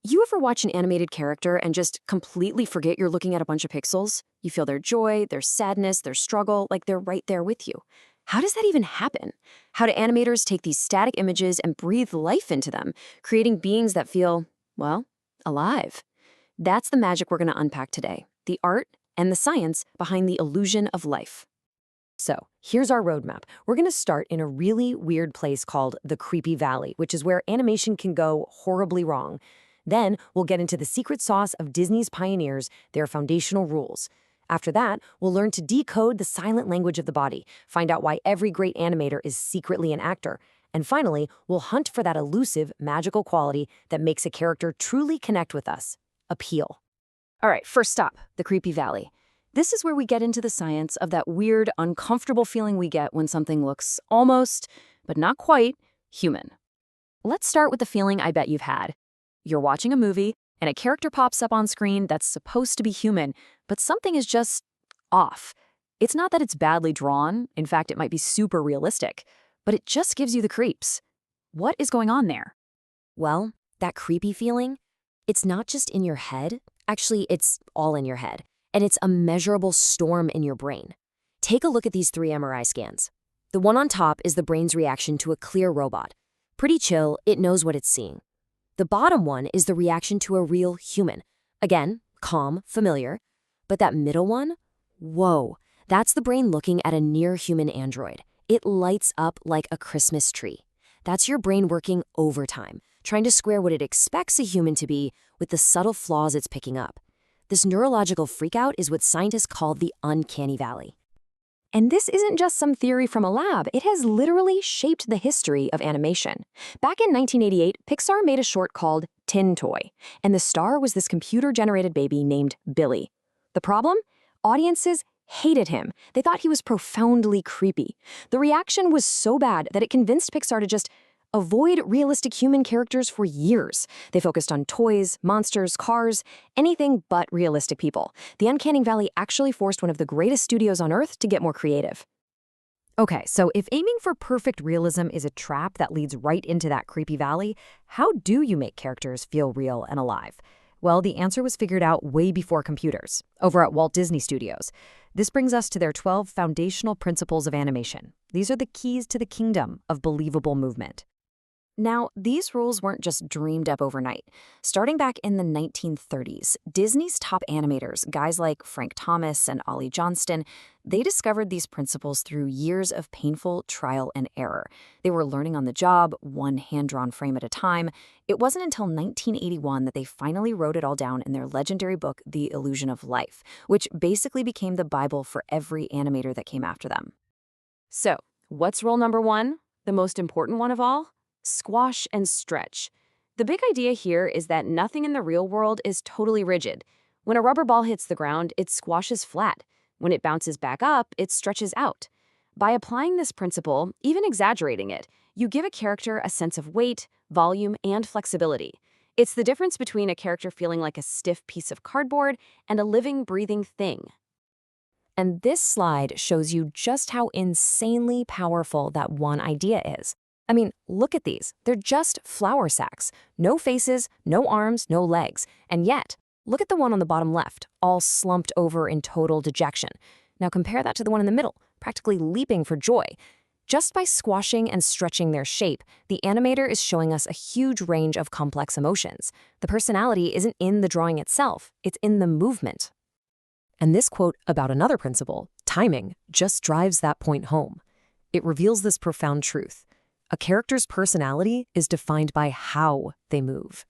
You ever watch an animated character and just completely forget you're looking at a bunch of pixels? You feel their joy, their sadness, their struggle, like they're right there with you. How does that even happen? How do animators take these static images and breathe life into them, creating beings that feel, well, alive? That's the magic we're going to unpack today, the art and the science behind the illusion of life. So, here's our roadmap. We're going to start in a really weird place called the Creepy Valley, which is where animation can go horribly wrong. Then, we'll get into the secret sauce of Disney's pioneers, their foundational rules. After that, we'll learn to decode the silent language of the body, find out why every great animator is secretly an actor. And finally, we'll hunt for that elusive, magical quality that makes a character truly connect with us: appeal. All right, first stop, the Creepy Valley. This is where we get into the science of that weird, uncomfortable feeling we get when something looks almost, but not quite, human. Let's start with the feeling I bet you've had. You're watching a movie, and a character pops up on screen that's supposed to be human, but something is just off. It's not that it's badly drawn, in fact, it might be super realistic, but it just gives you the creeps. What is going on there? Well, that creepy feeling, it's not just in your head. Actually, it's all in your head. And it's a measurable storm in your brain. Take a look at these 3 MRI scans. The one on top is the brain's reaction to a clear robot. Pretty chill, it knows what it's seeing. The bottom one is the reaction to a real human. Again, calm, familiar. But that middle one? Whoa, that's the brain looking at a near-human android. It lights up like a Christmas tree. That's your brain working overtime, trying to square what it expects a human to be with the subtle flaws it's picking up. This neurological freakout is what scientists call the uncanny valley. And this isn't just some theory from a lab, it has literally shaped the history of animation. Back in 1988, Pixar made a short called Tin Toy, and the star was this computer-generated baby named Billy. The problem? Audiences hated him. They thought he was profoundly creepy. The reaction was so bad that it convinced Pixar to just avoid realistic human characters for years. They focused on toys, monsters, cars, anything but realistic people. The Uncanny Valley actually forced one of the greatest studios on Earth to get more creative. Okay, so if aiming for perfect realism is a trap that leads right into that creepy valley, how do you make characters feel real and alive? Well, the answer was figured out way before computers, over at Walt Disney Studios. This brings us to their 12 foundational principles of animation. These are the keys to the kingdom of believable movement. Now, these rules weren't just dreamed up overnight. Starting back in the 1930s, Disney's top animators, guys like Frank Thomas and Ollie Johnston, they discovered these principles through years of painful trial and error. They were learning on the job, one hand-drawn frame at a time. It wasn't until 1981 that they finally wrote it all down in their legendary book, The Illusion of Life, which basically became the Bible for every animator that came after them. So, what's rule number 1? The most important one of all? Squash and stretch. The big idea here is that nothing in the real world is totally rigid. When a rubber ball hits the ground, it squashes flat. When it bounces back up, it stretches out. By applying this principle, even exaggerating it, you give a character a sense of weight, volume, and flexibility. It's the difference between a character feeling like a stiff piece of cardboard and a living, breathing thing. And this slide shows you just how insanely powerful that one idea is. I mean, look at these. They're just flour sacks. No faces, no arms, no legs. And yet, look at the one on the bottom left, all slumped over in total dejection. Now compare that to the one in the middle, practically leaping for joy. Just by squashing and stretching their shape, the animator is showing us a huge range of complex emotions. The personality isn't in the drawing itself, it's in the movement. And this quote about another principle, timing, just drives that point home. It reveals this profound truth. A character's personality is defined by how they move.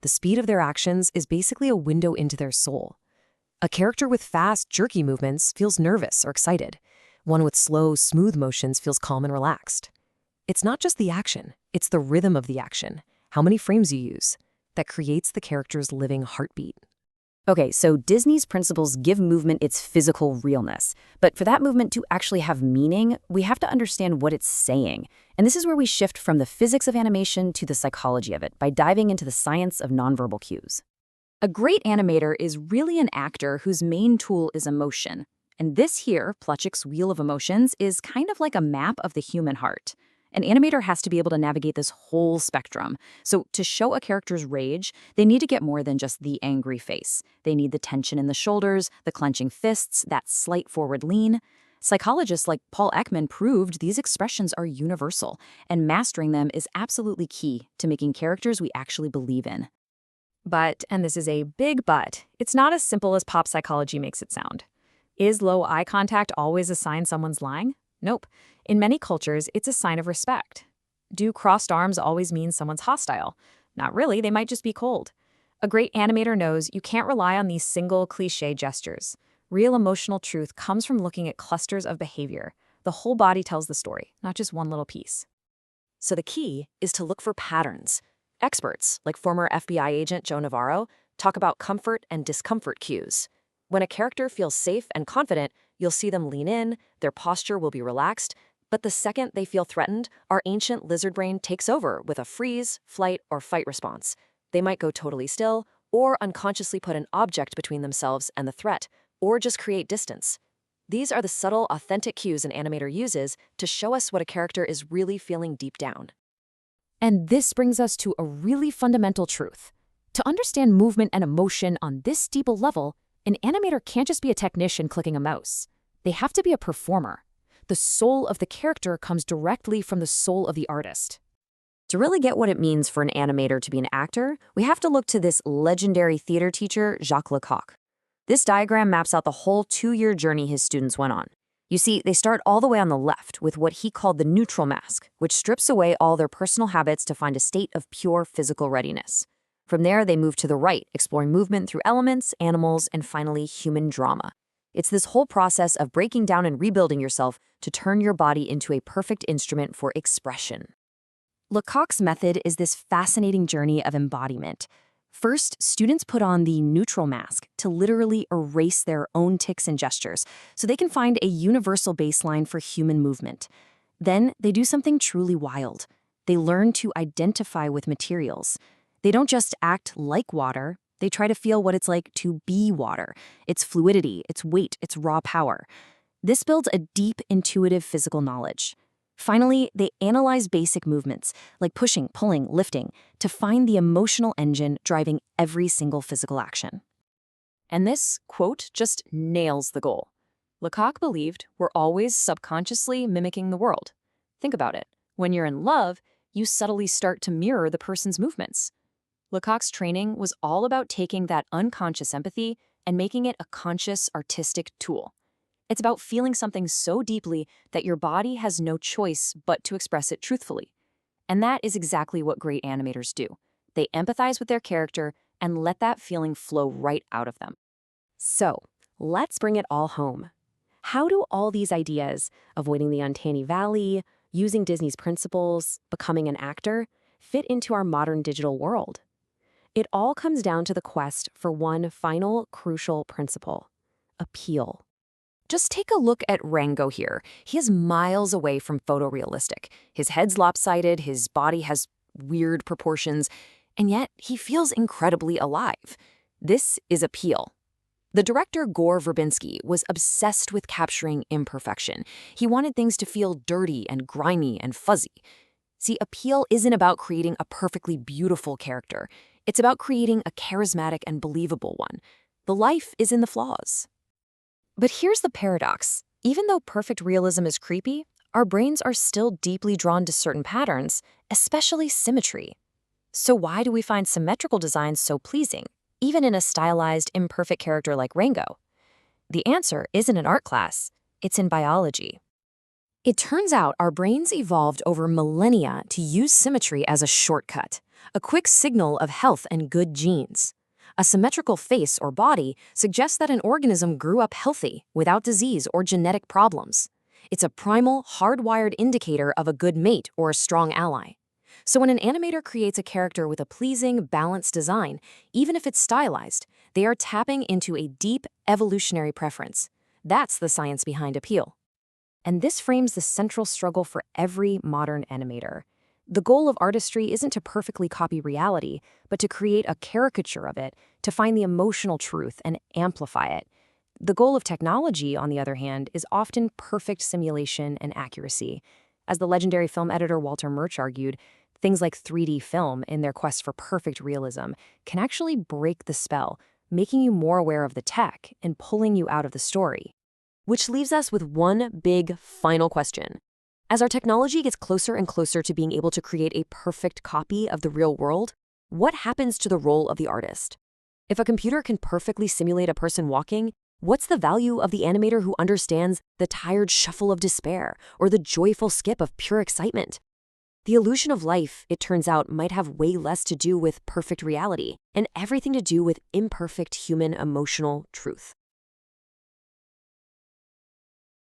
The speed of their actions is basically a window into their soul. A character with fast, jerky movements feels nervous or excited. One with slow, smooth motions feels calm and relaxed. It's not just the action, it's the rhythm of the action, how many frames you use, that creates the character's living heartbeat. Okay, so Disney's principles give movement its physical realness. But for that movement to actually have meaning, we have to understand what it's saying. And this is where we shift from the physics of animation to the psychology of it by diving into the science of nonverbal cues. A great animator is really an actor whose main tool is emotion. And this here, Plutchik's Wheel of Emotions, is kind of like a map of the human heart. An animator has to be able to navigate this whole spectrum. So to show a character's rage, they need to get more than just the angry face. They need the tension in the shoulders, the clenching fists, that slight forward lean. Psychologists like Paul Ekman proved these expressions are universal, and mastering them is absolutely key to making characters we actually believe in. But, and this is a big but, it's not as simple as pop psychology makes it sound. Is low eye contact always a sign someone's lying? Nope. In many cultures, it's a sign of respect. Do crossed arms always mean someone's hostile? Not really, they might just be cold. A great animator knows you can't rely on these single cliché gestures. Real emotional truth comes from looking at clusters of behavior. The whole body tells the story, not just one little piece. So the key is to look for patterns. Experts, like former FBI agent Joe Navarro, talk about comfort and discomfort cues. When a character feels safe and confident, you'll see them lean in, their posture will be relaxed, but the second they feel threatened, our ancient lizard brain takes over with a freeze, flight, or fight response. They might go totally still, or unconsciously put an object between themselves and the threat, or just create distance. These are the subtle, authentic cues an animator uses to show us what a character is really feeling deep down. And this brings us to a really fundamental truth. To understand movement and emotion on this deep a level, an animator can't just be a technician clicking a mouse. They have to be a performer. The soul of the character comes directly from the soul of the artist. To really get what it means for an animator to be an actor, we have to look to this legendary theater teacher, Jacques Lecoq. This diagram maps out the whole 2-year journey his students went on. You see, they start all the way on the left with what he called the neutral mask, which strips away all their personal habits to find a state of pure physical readiness. From there, they move to the right, exploring movement through elements, animals, and finally, human drama. It's this whole process of breaking down and rebuilding yourself to turn your body into a perfect instrument for expression. Lecoq's method is this fascinating journey of embodiment. First, students put on the neutral mask to literally erase their own tics and gestures so they can find a universal baseline for human movement. Then, they do something truly wild. They learn to identify with materials. They don't just act like water, they try to feel what it's like to be water, its fluidity, its weight, its raw power. This builds a deep, intuitive physical knowledge. Finally, they analyze basic movements, like pushing, pulling, lifting, to find the emotional engine driving every single physical action. And this, quote, just nails the goal. Lecoq believed we're always subconsciously mimicking the world. Think about it. When you're in love, you subtly start to mirror the person's movements. Lecoq's training was all about taking that unconscious empathy and making it a conscious, artistic tool. It's about feeling something so deeply that your body has no choice but to express it truthfully. And that is exactly what great animators do. They empathize with their character and let that feeling flow right out of them. So, let's bring it all home. How do all these ideas, avoiding the uncanny valley, using Disney's principles, becoming an actor, fit into our modern digital world? It all comes down to the quest for one final, crucial principle: appeal. Just take a look at Rango here. He is miles away from photorealistic. His head's lopsided, his body has weird proportions, and yet he feels incredibly alive. This is appeal. The director Gore Verbinski was obsessed with capturing imperfection. He wanted things to feel dirty and grimy and fuzzy. See, appeal isn't about creating a perfectly beautiful character. It's about creating a charismatic and believable one. The life is in the flaws. But here's the paradox. Even though perfect realism is creepy, our brains are still deeply drawn to certain patterns, especially symmetry. So why do we find symmetrical designs so pleasing, even in a stylized, imperfect character like Rango? The answer isn't an art class, it's in biology. It turns out our brains evolved over millennia to use symmetry as a shortcut, a quick signal of health and good genes. A symmetrical face or body suggests that an organism grew up healthy, without disease or genetic problems. It's a primal, hardwired indicator of a good mate or a strong ally. So when an animator creates a character with a pleasing, balanced design, even if it's stylized, they are tapping into a deep, evolutionary preference. That's the science behind appeal. And this frames the central struggle for every modern animator. The goal of artistry isn't to perfectly copy reality, but to create a caricature of it, to find the emotional truth and amplify it. The goal of technology, on the other hand, is often perfect simulation and accuracy. As the legendary film editor Walter Murch argued, things like 3D film, in their quest for perfect realism, can actually break the spell, making you more aware of the tech and pulling you out of the story. Which leaves us with one big final question. As our technology gets closer and closer to being able to create a perfect copy of the real world, what happens to the role of the artist? If a computer can perfectly simulate a person walking, what's the value of the animator who understands the tired shuffle of despair or the joyful skip of pure excitement? The illusion of life, it turns out, might have way less to do with perfect reality and everything to do with imperfect human emotional truth.